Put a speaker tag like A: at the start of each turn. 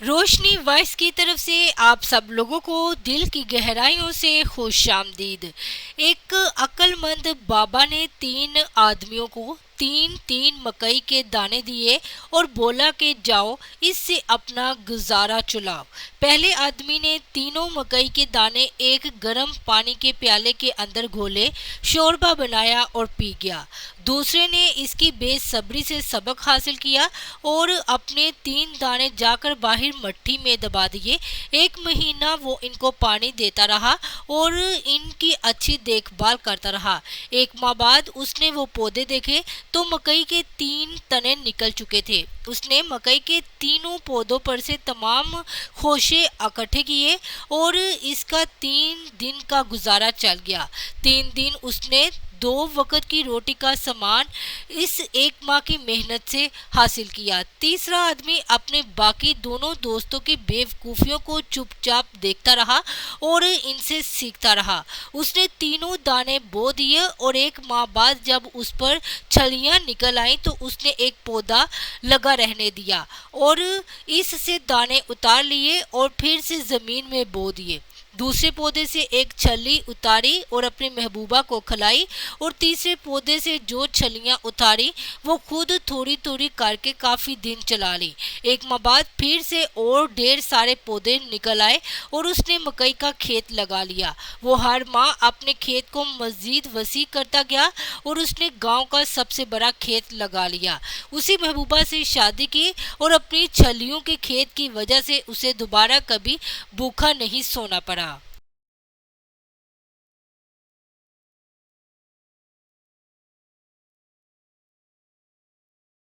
A: रोशनी voice की तरफ से आप सब लोगों को दिल की गहराइयों से खुशामदीद। एक अक्लमंद बाबा ने 3 आदमियों को 3-3 मकई के दाने दिए और बोला कि जाओ इससे अपना गुजारा चलाओ। पहले आदमी ने तीनों मकई के दाने एक गर्म पानी के प्याले के अंदर घोले, शोरबा बनाया और पी गया। दूसरे ने इसकी बेसब्री से सबक हासिल किया और अपने 3 दाने जाकर बाहर मट्टी में दबा दिए। 1 महीना वो इनको पानी देता रहा और इनकी अच्छी देखभाल करता रहा। 1 माह बाद उसने वो पौधे देखे तो मकई के 3 तने निकल चुके थे। उसने मकई के तीनों पौधों पर से तमाम खोशे इकट्ठे किए और इसका 3 दिन का गुजारा चल गया। 3 दिन उसने 2 वक्त की रोटी का सामान इस 1 माह की मेहनत से हासिल किया। तीसरा आदमी अपने बाकी दोनों दोस्तों की बेवकूफियों को चुपचाप देखता रहा और इनसे सीखता रहा। उसने तीनों दाने बो दिए और 1 माह बाद जब उस पर छलियां निकल आई तो उसने एक पौधा लगा रहने दिया और इससे दाने उतार लिए और फिर से जमीन में बो दिए। दूसरे पौधे से एक छली उतारी और अपनी महबूबा को खिलाई और तीसरे पौधे से जो छलियां उतारी वो खुद थोड़ी थोड़ी करके काफी दिन चला ली। 1 माह बाद फिर से और ढेर सारे पौधे निकल आए और उसने मकई का खेत लगा लिया। वो हर माह अपने खेत को मजीद वसी करता गया और उसने गांव का सबसे बड़ा खेत लगा लिया। उसी महबूबा से शादी की और अपनी छलियों के खेत की वजह से उसे दोबारा कभी भूखा नहीं सोना पड़ा।